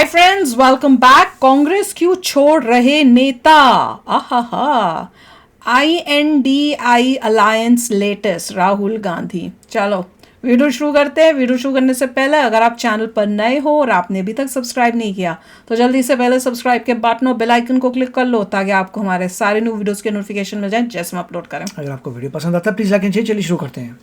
Hi friends, welcome back. Congress क्यों छोड़ रहे नेता? आहा, INDI alliance latest Rahul Gandhi. चलो वीडियो शुरू करते हैं। वीडियो शुरू करने से पहले अगर आप चैनल पर नए हो और आपने अभी तक सब्सक्राइब नहीं किया तो जल्दी से पहले सब्सक्राइब के बटन और बेल आइकन को क्लिक कर लो ताकि आपको हमारे सारे न्यू वीडियोस के नोटिफिकेशन मिल जाए जैसे हम अपलोड करें। अगर आपको वीडियो पसंद आता है प्लीज लाइक एंड शेयर। चलिए शुरू करते हैं।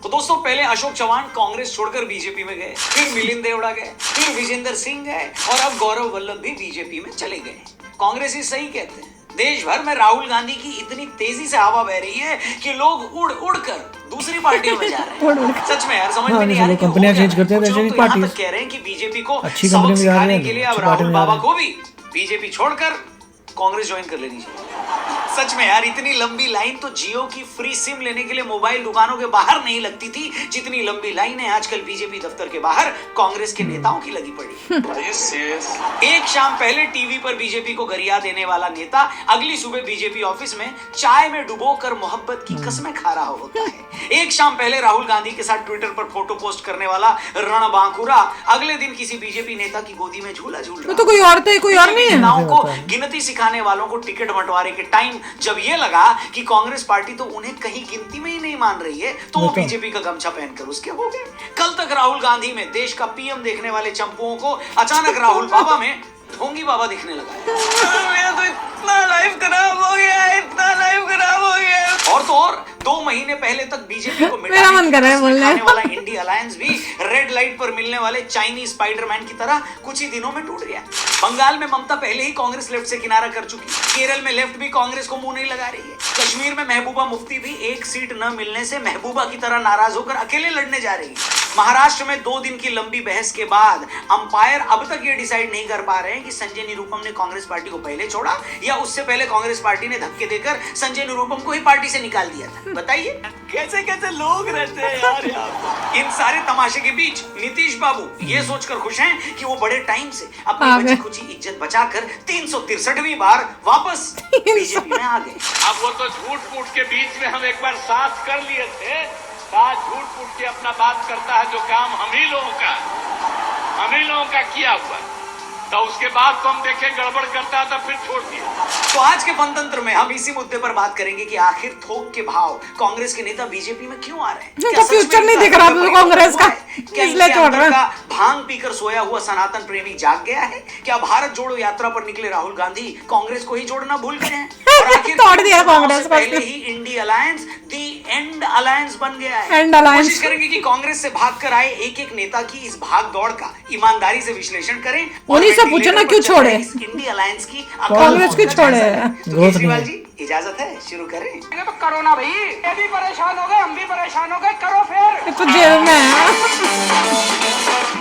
तो दोस्तों, पहले अशोक चौहान कांग्रेस छोड़कर बीजेपी में गए, फिर मिलिंद देवड़ा गए, फिर विजेंद्र सिंह गए और अब गौरव वल्लभ भी बीजेपी में चले गए। कांग्रेसी सही कहते हैं। देश भर में राहुल गांधी की इतनी तेजी से हवा बह रही है कि लोग उड़ उड़ कर दूसरी पार्टियों में जा रहे हैं। सच में यार, समझ में नहीं आ रहा। कंपनियां चेंज करते हैं, कुछ लोग तो पार्टी यहाँ तक कह रहे हैं कि बीजेपी को अच्छी सबक कंपनी में जा रहे सिखाने हैं, के लिए अब अच्छी राहुल पार्टी में जा बाबा रहे को भी बीजेपी छोड़कर कांग्रेस ज्वाइन कर लेनी चाहिए। सच में यार, इतनी लंबी लाइन तो जियो की फ्री सिम लेने के लिए मोबाइल दुकानों के बाहर नहीं लगती थी जितनी लंबी लाइन है आजकल बीजेपी दफ्तर के बाहर कांग्रेस के नेताओं की लगी पड़ी। एक शाम पहले टीवी पर बीजेपी को गरिया देने वाला नेता अगली सुबह बीजेपी ऑफिस में चाय में डुबोकर मोहब्बत की कस्में खा रहा होता है। एक शाम पहले राहुल गांधी के साथ ट्विटर पर फोटो पोस्ट करने वाला रणबांकुरा अगले दिन किसी बीजेपी नेता की गोदी में झूला झूल रहा। तो कोई और थे, कोई और नहीं है। नेताओं को गिनती सिखाने वालों को टिकट बंटवारे के टाइम जब ये लगा कि कांग्रेस पार्टी तो उन्हें कहीं गिनती में ही नहीं मान रही है तो वो बीजेपी का गमछा पहनकर उसके हो गए। कल तक राहुल गांधी में देश का पीएम देखने वाले चंपुओं को अचानक राहुल बाबा में ढोंगी बाबा दिखने लगा है। मेरा तो इतना लाइफ खराब हो गया है, इतना लाइफ खराब हो गया है। और तो और 2 महीने पहले तक बीजेपी को मेरा मन कर रहा है बोलने वाला इंडिया अलायंस भी रेड लाइट पर मिलने वाले चाइनीज स्पाइडरमैन की तरह कुछ ही दिनों में टूट गया। बंगाल में ममता पहले ही कांग्रेस लेफ्ट से किनारा कर चुकी। केरल में लेफ्ट भी कांग्रेस को मुंह नहीं लगा रही है। कश्मीर में महबूबा मुफ्ती भी एक सीट न मिलने से महबूबा की तरह नाराज होकर अकेले लड़ने जा रही है। महाराष्ट्र में 2 दिन की लंबी बहस के बाद अंपायर अब तक ये डिसाइड नहीं कर पा रहे हैं कि संजय निरुपम ने कांग्रेस पार्टी को पहले छोड़ा या उससे पहले कांग्रेस पार्टी ने धक्के देकर संजय निरुपम को ही पार्टी से निकाल दिया था। बताइए कैसे कैसे लोग रहते हैं यार यहाँ। इन सारे तमाशे के बीच नीतीश बाबू ये सोचकर खुश हैं कि वो बड़े टाइम से अपनी बची खुची इज्जत बचाकर 363वीं बार वापस बीजेपी में आ गए। अब वो तो झूठ मूठ के बीच में हम एक बार साथ कर लिए थे। साथ झूठ मूठ के अपना बात करता है जो काम हम ही लोगों का किया हुआ, तो उसके बाद तो हम देखे गड़बड़ करता है तो फिर छोड़ दिया। तो आज के पंतंत्र में हम इसी मुद्दे पर बात करेंगे कि आखिर थोक के भाव कांग्रेस के नेता बीजेपी में क्यों आ रहे हैं। क्या फ्यूचर नहीं दिख रहा कांग्रेस का, इसलिए छोड़ रहे हैं। भांग पीकर सोया हुआ सनातन प्रेमी जाग गया है। क्या भारत जोड़ो यात्रा पर निकले राहुल गांधी कांग्रेस को ही जोड़ना भूल गए हैं? और आखिर तोड़ दिया कांग्रेस को। पहले ही INDI alliance the NDA alliance बन गया है। NDA alliance. कोशिश करेंगे कि कांग्रेस से भागकर आए एक एक नेता की इस भाग दौड़ का ईमानदारी से विश्लेषण करें। उन्हीं से पूछना क्यों छोड़े इंडी अलायंस की कांग्रेस क्यों छोड़े। केजरीवाल जी इजाजत है, शुरू करें। तो करो ना भाई, ये भी परेशान हो गए, हम भी परेशान हो गए, करो फिर। तो जेल में है।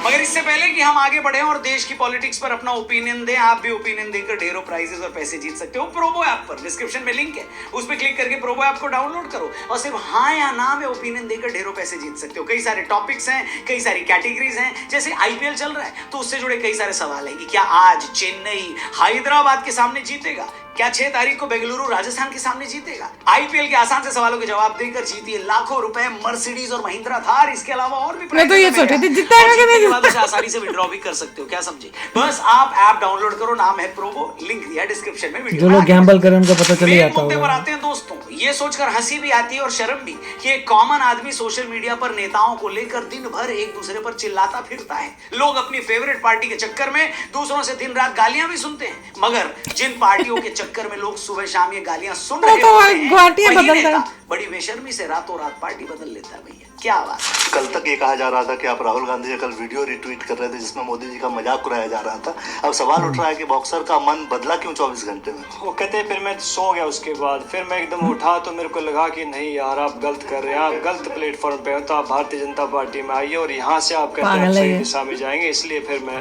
मगर इससे पहले कि हम आगे बढ़े और देश की पॉलिटिक्स पर अपना ओपिनियन दें, आप भी ओपिनियन देकर ढेरों प्राइजेस और पैसे जीत सकते हो। प्रोबो ऐप पर डिस्क्रिप्शन में लिंक है, उस पर क्लिक करके प्रोबो ऐप को डाउनलोड करो और सिर्फ हाँ या ना में ओपिनियन देकर ढेरों पैसे जीत सकते हो। कई सारे टॉपिक्स हैं, कई सारी कैटेगरीज हैं। जैसे IPL चल रहा है तो उससे जुड़े कई सारे सवाल है कि क्या आज चेन्नई हैदराबाद के सामने जीतेगा, क्या 6 तारीख को बेंगलुरु राजस्थान के सामने जीतेगा। IPL के आसान से सवालों के जवाब देकर जीतिए लाखों रुपए मर्सिडीज और महिंद्रा थार। इसके अलावा और भी मैं तो ये सोची थी जीतेगा कि नहीं जीतेगा। आसानी से विड्रॉ भी कर सकते हो, क्या समझे। बस आप ऐप डाउनलोड करो, नाम है प्रोबो, लिंक दिया डिस्क्रिप्शन में। वीडियो जो लोग गैम्बल करें उनको पता चल जाता मुद्दे पर होगा। आते हैं दोस्तों। ये सोचकर हंसी भी आती है और शर्म भी कि एक कॉमन आदमी सोशल मीडिया पर नेताओं को लेकर दिन भर एक दूसरे पर चिल्लाता फिरता है। लोग अपनी फेवरेट पार्टी के चक्कर में दूसरों से दिन रात गालियां भी सुनते हैं, मगर जिन पार्टियों के चक्कर में लोग सुबह शाम ये गालियां सुन रहे होते हैं, वही नेता बड़ी बेशर्मी से रातों रात पार्टी बदल लेता है। भैया क्या बात। कल तक ये कहा जा रहा था कि आप राहुल गांधी का कल वीडियो रिट्वीट कर रहे थे जिसमें मोदी जी का मजाक उड़ाया जा रहा था। अब सवाल उठ रहा है कि बॉक्सर का मन बदला क्यों 24 घंटे में? वो कहते फिर मैं सो गया, उसके बाद फिर मैं एकदम उठा तो मेरे को लगा कि नहीं यार आप गलत कर रहे हैं, आप गलत प्लेटफॉर्म पे हो, तो आप भारतीय जनता पार्टी में आइए और यहाँ से आप कहते हैं सही दिशा में जाएंगे। इसलिए फिर मैं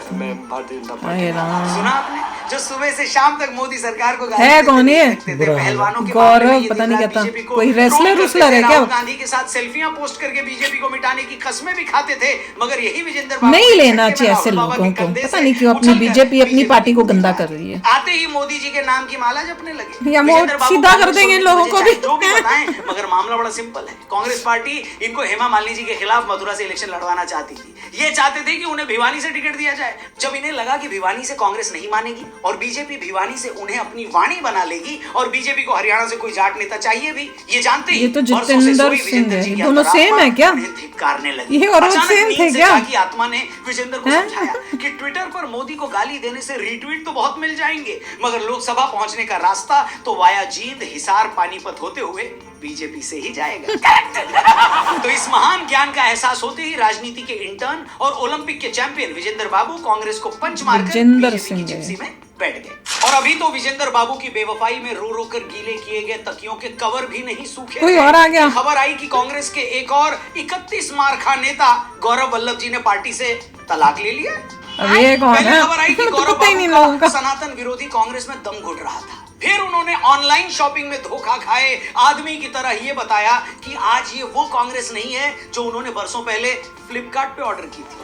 भारतीय जनता पार्टी। सुना आपने, जो सुबह से शाम तक मोदी सरकार को है कौन है? पहलवानों के गौरव पता नहीं कहता, कोई रेसलर है क्या? गांधी के साथ सेल्फियां पोस्ट करके बीजेपी को मिटाने की कस्में भी खाते थे, मगर यही विजेंद्र बाबू नहीं के लेना छक्के में चाहिए ऐसे राहुल बाबा के लोगों को, कंधे पता से नहीं क्यों अपनी उछलकर बीजेपी अपनी पार्टी को गंदा जीते। कर रही है। आते ही मोदी जी के नाम की माला जपने लगे। या वो विजेंद्र बाबू सीधा कर कांग्रेस देंगे इन छोड़ने लोगों की को वजह भी। जो भी बताएं, मगर मामला बड़ा सिंपल है। कांग्रेस पार्टी इनको हेमा मालिनी जी के खिलाफ मथुरा से इलेक्शन लड़वाना चाहती थी। ये चाहते थे कि उन्हें भिवानी से टिकट दिया जाए। जब इन्हें लगा कि भिवानी से कांग्रेस नहीं मानेगी और बीजेपी भिवानी से उन्हें अपनी वाणी बना लेगी और बीजेपी को हरियाणा से कोई जाट नेता चाहिए भी, ये जानते ही ये तो बरसों से जितेंद्र सोई सिंह विजेंद्र है। जी की दोनों अंतरात्मा सेम है क्या? उन्हें धिक्कारने लगी। ये और वो अचानक सेम नींद थे से क्या? जागी आत्मा ने विजेंद्र को समझाया कि ट्विटर पर मोदी को गाली देने से रीट्वीट तो बहुत मिल जाएंगे, मगर लोकसभा पहुंचने का रास्ता तो वाया जींद, हिसार, पानीपत होते हुए बीजेपी से ही जाएगा। तो इस महान ज्ञान का एहसास होते ही राजनीति के इंटर्न और ओलंपिक के चैंपियन विजेंद्र बाबू कांग्रेस को पंच मारकर विजेंद्र बीजेपी की सिंह जिप्सी में बैठ गए। और अभी तो विजेंद्र बाबू की बेवफाई में रो रो कर गीले किए गए तकियों के कवर भी नहीं सूखे। कोई और आ गया। खबर आई कि कांग्रेस के एक और 31 मार खा नेता गौरव वल्लभ जी ने पार्टी से तलाक ले लिया। अब ये कौन पहले है? खबर आई कि तो गौरव पता ही नहीं बाबू लोगों का का। सनातन विरोधी कांग्रेस में दम घुट रहा था। फिर उन्होंने ऑनलाइन शॉपिंग में धोखा खाए आदमी की तरह ये बताया कि आज ये वो कांग्रेस नहीं है जो उन्होंने बरसों पहले फ्लिपकार्ट पे ऑर्डर की थी।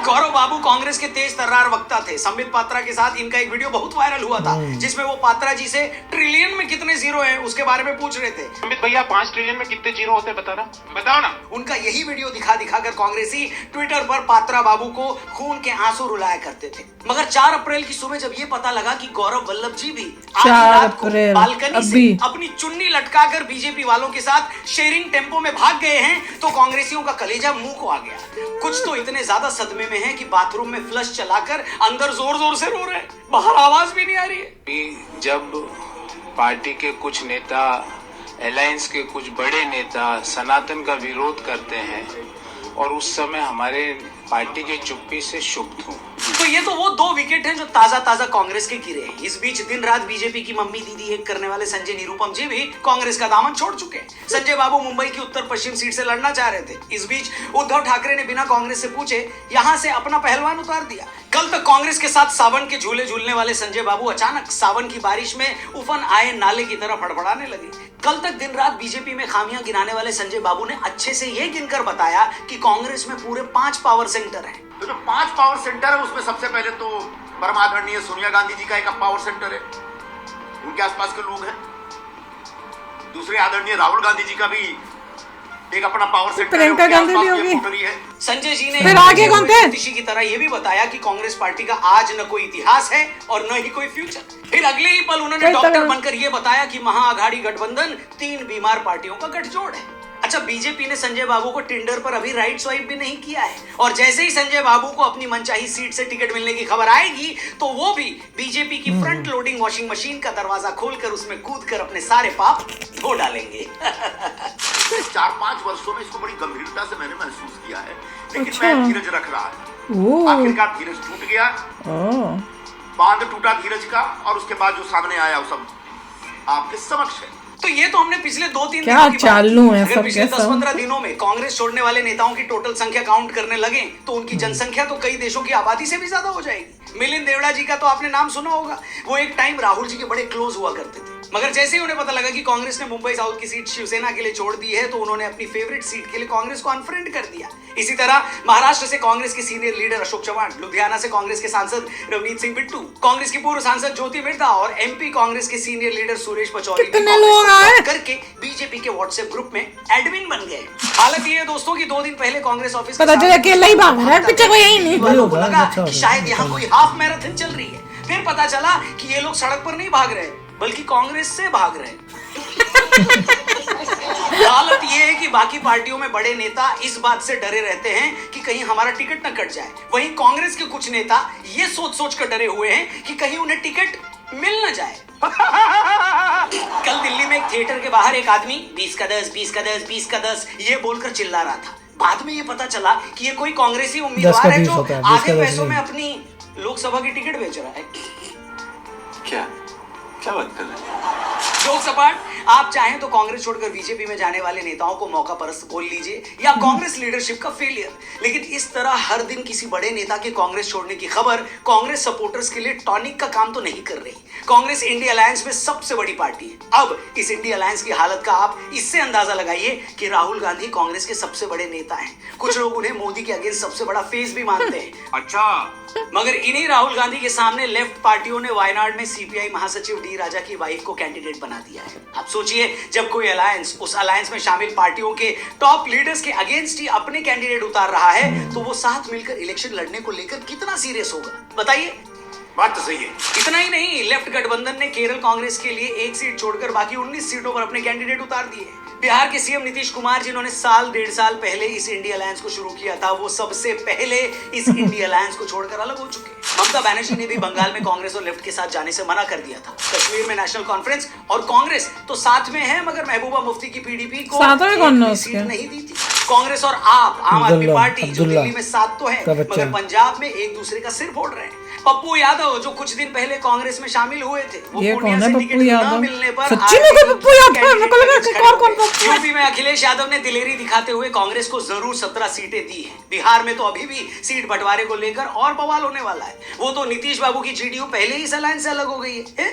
गौरव बाबू कांग्रेस के तेज तर्रार वक्ता थे। संबित पात्रा के साथ इनका एक वीडियो बहुत वायरल हुआ था, जिसमें वो पात्रा जी से ट्रिलियन में कितने जीरो हैं उसके बारे में पूछ रहे थे। अमित भैया 5 ट्रिलियन में कितने जीरो होते हैं बताओ ना। उनका यही वीडियो दिखा दिखाकर कांग्रेसी ट्विटर पर पात्रा बाबू को खून के आंसू रुलाया करते थे। मगर 4 अप्रैल की सुबह जब ये पता लगा कि गौरव वल्लभ जी भी आधी 4 रात को अप्रैल, बालकनी से अभी। अपनी चुन्नी लटकाकर बीजेपी वालों के साथ शेयरिंग टेम्पो में भाग गए हैं, तो कांग्रेसियों का कलेजा मुंह को आ गया। कुछ तो इतने ज्यादा सदमे में हैं कि बाथरूम में फ्लश चलाकर अंदर जोर जोर से रो रहे हैं, बाहर आवाज भी नहीं आ रही है। जब पार्टी के कुछ नेता, अलायंस के कुछ बड़े नेता सनातन का विरोध करते हैं और उस समय हमारे पार्टी की चुप्पी से क्षुब्ध हूँ। तो ये तो वो 2 विकेट हैं जो ताजा ताजा कांग्रेस के गिरे हैं। इस बीच दिन रात बीजेपी की मम्मी दीदी एक करने वाले संजय निरुपम जी भी कांग्रेस का दामन छोड़ चुके हैं। संजय बाबू मुंबई की उत्तर पश्चिम सीट से लड़ना चाह रहे थे। इस बीच उद्धव ठाकरे ने बिना कांग्रेस से पूछे यहां से अपना पहलवान उतार दिया। कल तक कांग्रेस के साथ सावन के झूले झूलने वाले संजय बाबू अचानक सावन की बारिश में उफन आए नाले की तरह फड़फड़ाने लगे। कल तक दिन रात बीजेपी में खामियां गिनाने वाले संजय बाबू ने अच्छे से ये गिनकर बताया कि कांग्रेस में पूरे 5 पावर सेंटर हैं। तो जो 5 पावर सेंटर है उसमें सबसे पहले तो परम आदरणीय सोनिया गांधी जी का एक पावर सेंटर है, उनके आसपास के लोग हैं। दूसरे आदरणीय राहुल गांधी जी का भी एक अपना पावर सेंटर है, प्रियंका उनके गांधी भी आसपास होगी। ये कोठरी है। संजय जी ने फिर आगे कौन थे? ज्योतिषी की तरह ये भी बताया कि कांग्रेस पार्टी का आज न कोई इतिहास है और न ही कोई फ्यूचर। फिर अगले ही पल उन्होंने कोई डॉक्टर तरह- बनकर ये बताया कि महाआघाड़ी गठबंधन 3 बीमार पार्टियों का गठजोड़ है। अच्छा, बीजेपी ने संजय बाबू को टिंडर पर अभी राइट स्वाइप भी नहीं किया है, और जैसे ही संजय बाबू को अपनी मनचाही सीट से टिकट मिलने की खबर आएगी तो वो भी बीजेपी की फ्रंट लोडिंग वॉशिंग मशीन का दरवाजा खोलकर उसमें कूदकर अपने सारे पाप धो डालेंगे। 4-5 वर्षों में इसको बड़ी गंभीरता से मैंने महसूस किया है, लेकिन अच्छा। मैं धीरज रख रहा है। ओह। आखिरकार धीरज टूट गया, ओह। बांध टूटा धीरज का, और उसके बाद जो सामने आया वो सब आपके समक्ष है। तो ये तो हमने पिछले 2-3 क्या दिनों की बात चालू की। है अगर सब पिछले के सब। 10-15 दिनों में कांग्रेस छोड़ने वाले नेताओं की टोटल संख्या काउंट करने लगे तो उनकी जनसंख्या तो कई देशों की आबादी से भी ज्यादा हो जाएगी। मिलिंद देवड़ा जी का तो आपने नाम सुना होगा। वो एक टाइम राहुल जी के बड़े क्लोज हुआ करते थे, मगर जैसे ही उन्हें पता लगा कि कांग्रेस ने मुंबई साउथ की सीट शिवसेना के लिए छोड़ दी है तो उन्होंने अपनी फेवरेट सीट के लिए कांग्रेस को अनफ्रेंड कर दिया। इसी तरह महाराष्ट्र से कांग्रेस के सीनियर लीडर अशोक चव्हाण, लुधियाना से कांग्रेस के सांसद रवनीत सिंह बिट्टू, कांग्रेस की पूर्व सांसद ज्योति मिर्धा और एमपी कांग्रेस के सीनियर लीडर सुरेश पचौरी कितने लोग आए? करके बीजेपी के व्हाट्सएप ग्रुप में एडमिन बन गए। हालत ये है दोस्तों कि 2 दिन पहले कांग्रेस ऑफिस पता चला अकेला ही भाग रहा है, पीछे कोई यही नहीं। वालों को वही होगा, लगा अच्छा कि होगा। शायद यहाँ कोई हाफ मैराथन चल रही है। फिर पता चला कि ये लोग सड़क पर नहीं भाग रहे बल्कि कांग्रेस से भाग रहे। हालत ये है कि बाकी पार्टियों में बड़े नेता इस बात से डरे रहते हैं कि कहीं हमारा टिकट न कट जाए, वहीं कांग्रेस के कुछ नेता ये सोच सोच कर डरे हुए हैं कि कहीं उन्हें टिकट मिल न जाए। कल दिल्ली में एक थिएटर के बाहर एक आदमी 20 का 10, 20 का 10, 20 का 10 ये बोलकर चिल्ला रहा था। बाद में ये पता चला कि ये कोई कांग्रेसी 10 उम्मीदवार का है 20 जो होता है, 20 का आधे 10 पैसों में नहीं। अपनी लोकसभा की टिकट बेच रहा है। क्या बात कर रहे हैं? जोक सपाट, आप चाहें तो कांग्रेस छोड़कर बीजेपी में जाने वाले नेताओं को मौका परस्त बोल लीजिए या कांग्रेस लीडरशिप का फेलियर, लेकिन इस तरह हर दिन किसी बड़े नेता के कांग्रेस छोड़ने की खबर कांग्रेस सपोर्टर्स के लिए टॉनिक का काम तो नहीं कर रही। कांग्रेस इंडिया अलायंस में सबसे बड़ी पार्टी है। अब इस इंडिया अलायंस की हालत का आप इससे अंदाजा लगाइए कि राहुल गांधी कांग्रेस के सबसे बड़े नेता हैं। कुछ लोग उन्हें मोदी के अगेंस्ट सबसे बड़ा फेस भी मानते हैं। अच्छा, मगर इन्हीं राहुल गांधी के सामने लेफ्ट पार्टियों ने वायनाड में सीपीआई महासचिव डी राजा की वाइफ को कैंडिडेट बना दिया है। आप सोचिए, जब कोई अलायंस उस अलायंस में शामिल पार्टियों के टॉप लीडर्स के अगेंस्ट ही अपने कैंडिडेट उतार रहा है, तो वो साथ मिलकर इलेक्शन लड़ने को लेकर कितना सीरियस होगा, बताइए। बात तो सही है। इतना ही नहीं, लेफ्ट गठबंधन ने केरल कांग्रेस के लिए एक सीट छोड़कर बाकी 19 सीटों पर अपने कैंडिडेट उतार दिए। बिहार के सीएम नीतीश कुमार, जिन्होंने साल 1.5 साल पहले इस इंडिया अलायंस को शुरू किया था, वो सबसे पहले इस इंडिया अलायंस को छोड़कर अलग हो चुके हैं। ममता बनर्जी ने भी बंगाल में कांग्रेस और लेफ्ट के साथ जाने से मना कर दिया था। कश्मीर में नेशनल कॉन्फ्रेंस और कांग्रेस तो साथ में है, मगर महबूबा मुफ्ती की पीडीपी को सीट नहीं दी थी। कांग्रेस और आम आदमी पार्टी जो दिल्ली में साथ तो है, मगर पंजाब में एक दूसरे का सिर फोड़ रहे हैं। पप्पू यादव, जो कुछ दिन पहले कांग्रेस में शामिल हुए थे, वो पूर्णिया से टिकट न मिलने पर यूपी में अखिलेश यादव ने दिलेरी दिखाते हुए कांग्रेस को जरूर 17 सीटें दी हैं। बिहार में तो अभी भी सीट बंटवारे को लेकर और बवाल होने वाला है। वो तो नीतीश बाबू की जीडीयू पहले ही इस अलायंस से अलग हो गई है।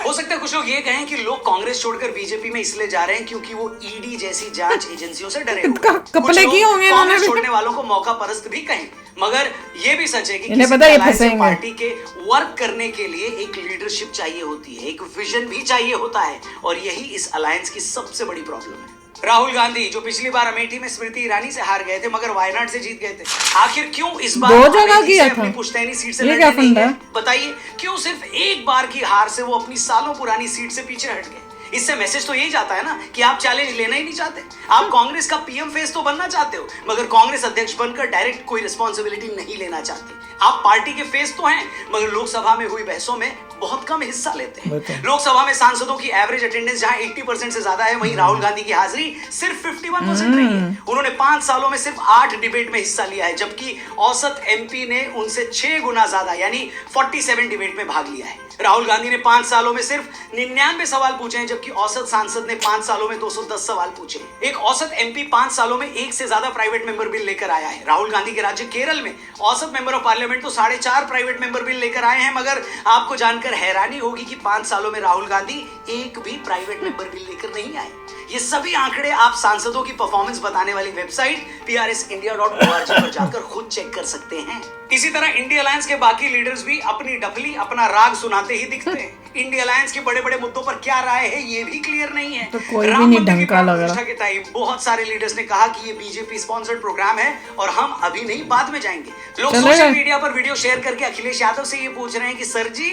हो सकता है कुछ लोग ये कहें कि लोग कांग्रेस छोड़कर बीजेपी में इसलिए जा रहे हैं क्योंकि वो ईडी जैसी जांच एजेंसियों से डरे हुए हैं। कुछ लोग कांग्रेस छोड़ने वालों को मौका परस्त भी कहें, मगर ये भी सच है कि किसी पार्टी के वर्क करने के लिए एक लीडरशिप चाहिए होती है, एक विजन भी चाहिए होता है, और यही इस अलायंस की सबसे बड़ी प्रॉब्लम है। राहुल गांधी, जो पिछली बार अमेठी में स्मृति ईरानी से हार गए थे मगर वायनाड से जीत गए थे, आखिर क्यों इस बार अपनी पुश्तैनी सीट से लड़ने नहीं गए? बताइए, क्यों सिर्फ एक बार की हार से वो अपनी सालों पुरानी सीट से पीछे हट गए? इससे मैसेज तो यही जाता है ना कि आप चैलेंज लेना ही नहीं चाहते। आप कांग्रेस का पीएम फेस तो बनना चाहते हो, मगर कांग्रेस अध्यक्ष बनकर डायरेक्ट कोई रिस्पॉन्सिबिलिटी नहीं लेना चाहते। आप पार्टी के फेस तो हैं, मगर लोकसभा में हुई बहसों में बहुत कम हिस्सा लेते हैं। लोकसभा में सांसदों की एवरेज अटेंडेंस जहां 80% से ज्यादा है, वहीं राहुल गांधी की हाजिरी सिर्फ 51% रही है। उन्होंने 5 सालों में सिर्फ 8 डिबेट में हिस्सा लिया है, जबकि औसत एमपी ने उनसे 6 गुना ज्यादा यानी 47 डिबेट में भाग लिया है। राहुल गांधी ने 5 सालों में सिर्फ 99 सवाल पूछे हैं, जबकि औसत सांसद ने 5 सालों में 210 सवाल पूछे। एक औसत एमपी 5 सालों में 1 से ज्यादा प्राइवेट मेंबर बिल लेकर आया है। राहुल गांधी के राज्य केरल में औसत मेंबर ऑफ पार्लियामेंट तो 4.5 प्राइवेट मेंबर बिल लेकर आए हैं, मगर आपको जानकर हैरानी होगी कि 5 सालों में राहुल गांधी एक भी प्राइवेट मेंबर बिल लेकर नहीं आए। ये सभी आंकड़े आप सांसदों की परफॉर्मेंस बताने वाली वेबसाइट prsindia.org पर जाकर खुद चेक कर सकते हैं। इसी तरह इंडिया अलायंस के बाकी लीडर्स भी अपनी डफली, अपना राग सुनाते ही दिखते हैं। इंडिया अलायंस के बड़े बड़े मुद्दों पर क्या राय है ये भी क्लियर नहीं है। तो कोई भी नहीं ढंका लग रहा। के टाइम बहुत सारे लीडर्स ने कहा कि ये बीजेपी स्पॉन्सर्ड प्रोग्राम है और हम अभी नहीं बाद में जाएंगे। लोग सोशल मीडिया पर वीडियो शेयर करके अखिलेश यादव से ये पूछ रहे हैं कि सर जी,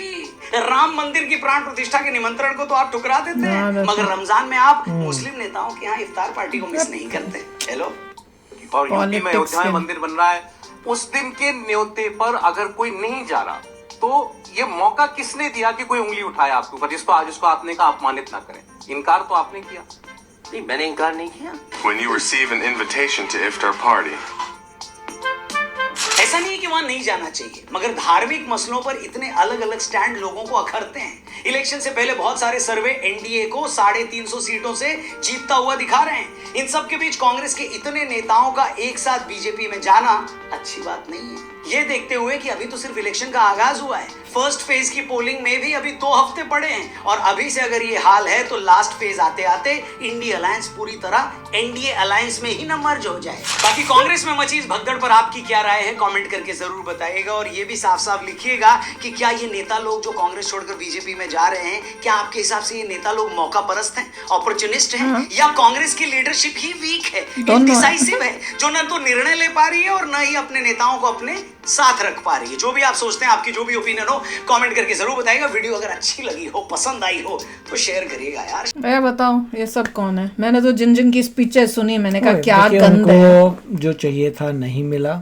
राम मंदिर की प्राण प्रतिष्ठा के निमंत्रण को तो आप ठुकरा देते हैं, मगर रमजान में आप मुस्लिम नेताओं के यहाँ इफ्तार पार्टी को मिस नहीं करते। हेलो, और यूपी में अयोध्या में मंदिर बन रहा है, उस दिन के न्योते पर अगर कोई नहीं जा रहा तो ये मौका किसने दिया कि कोई उंगली उठाए आपके ऊपर, जिसको आज उसको आपने कहा अपमानित ना करें? इनकार तो आपने किया। नहीं, मैंने इनकार नहीं किया। When you receive an invitation to iftar party, ऐसा नहीं है कि वहां नहीं जाना चाहिए, मगर धार्मिक मसलों पर इतने अलग अलग स्टैंड लोगों को अखरते हैं। इलेक्शन से पहले बहुत सारे सर्वे एनडीए को 350 सीटों से जीतता हुआ दिखा रहे हैं। इन सब के बीच कांग्रेस के इतने नेताओं का एक साथ बीजेपी में जाना अच्छी बात नहीं है। ये देखते हुए कि अभी तो सिर्फ इलेक्शन का आगाज हुआ है, फर्स्ट फेज की पोलिंग में भी अभी 2 हफ्ते पड़े हैं, और अभी से अगर ये हाल है तो लास्ट फेज आते आते इंडिया अलायंस पूरी तरह एनडीए अलायंस में ही न मर्ज हो जाए। बाकी कांग्रेस में मची इस भगदड़ पर आपकी क्या राय है, कमेंट करके जरूर बताइएगा, और ये भी साफ साफ लिखिएगा कि क्या ये नेता लोग जो कांग्रेस छोड़कर बीजेपी में जा रहे हैं, क्या आपके हिसाब से ये नेता लोग मौका परस्त हैं, अपॉर्चुनिस्ट हैं, या कांग्रेस की लीडरशिप ही वीक है, इंडिसाइसिव है, जो न तो निर्णय ले पा रही है और न ही अपने नेताओं को अपने साथ रख पा रही है। जो भी आप सोचते हैं, आपकी जो भी ओपिनियन हो, कमेंट करके जरूर बताइएगा। वीडियो अगर अच्छी लगी हो, पसंद आई हो, तो शेयर करिएगा यार। मैं बताऊं ये सब कौन है? मैंने तो जिन जिन की स्पीचेस सुनी, मैंने कहा क्या गंद है। उनको जो चाहिए था नहीं मिला,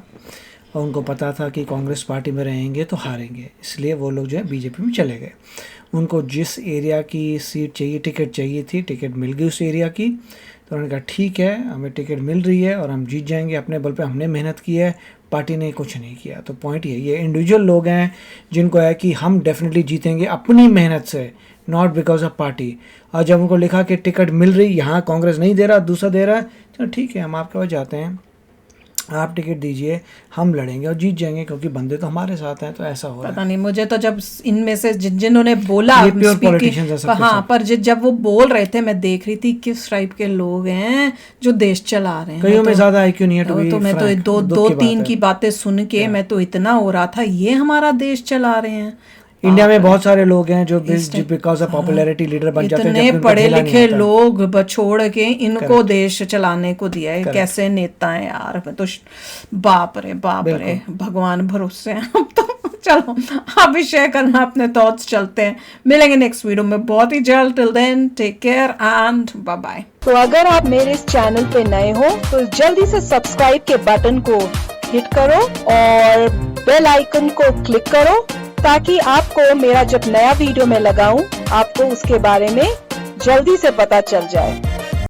और उनको पता था कि कांग्रेस पार्टी में रहेंगे तो हारेंगे, इसलिए वो लोग जो है बीजेपी में चले गए। उनको जिस एरिया की सीट चाहिए, टिकट चाहिए थी, टिकट मिल गई उस एरिया की, तो उन्होंने कहा ठीक है, हमें टिकट मिल रही है और हम जीत जाएंगे, अपने बल पे हमने मेहनत की है, पार्टी ने कुछ नहीं किया। तो पॉइंट यही है, इंडिविजुअल लोग हैं जिनको है कि हम डेफिनेटली जीतेंगे अपनी मेहनत से, नॉट बिकॉज ऑफ पार्टी। और जब उनको लिखा कि टिकट मिल रही, यहाँ कांग्रेस नहीं दे रहा, दूसरा दे रहा है, चलो ठीक है हम आपके पास जाते हैं, आप टिकट दीजिए, हम लड़ेंगे और जीत जाएंगे, क्योंकि बंदे तो हमारे साथ हैं। तो ऐसा हो रहा है। पता नहीं, मुझे तो जब इनमें से जिन्होंने बोला, ये प्योर पॉलिटिशियंस है सब के हाँ सब। पर जब वो बोल रहे थे मैं देख रही थी किस टाइप के लोग हैं जो देश चला रहे हैं। कईयों में ज्यादा IQ नहीं है, to be तो मैं तो frank, दो दुख दो की बात तीन है। की बातें सुन के मैं तो इतना हो रहा था, ये हमारा देश चला रहे हैं। इंडिया में बहुत सारे लोग हैं जो बिकॉज ऑफ पॉपुलैरिटी लीडर बन जाते हैं, इतने जबकि उनको पढ़े ढीला नहीं लिखे होता। लोग छोड़ के इनको देश चलाने को दिया है। कैसे नेता हैं यार, मैं तो बाप रे भगवान भरोसे हैं। अब तो चलो आप भी शेयर करना अपने थॉट्स। चलते हैं, मिलेंगे नेक्स्ट वीडियो में बहुत ही जल्द। Till then take care and bye bye. तो अगर आप मेरे इस चैनल पे नए हो तो जल्दी से सब्सक्राइब के बटन को हिट करो और बेल आइकन को क्लिक करो, ताकि आपको मेरा जब नया वीडियो मैं लगाऊं आपको उसके बारे में जल्दी से पता चल जाए।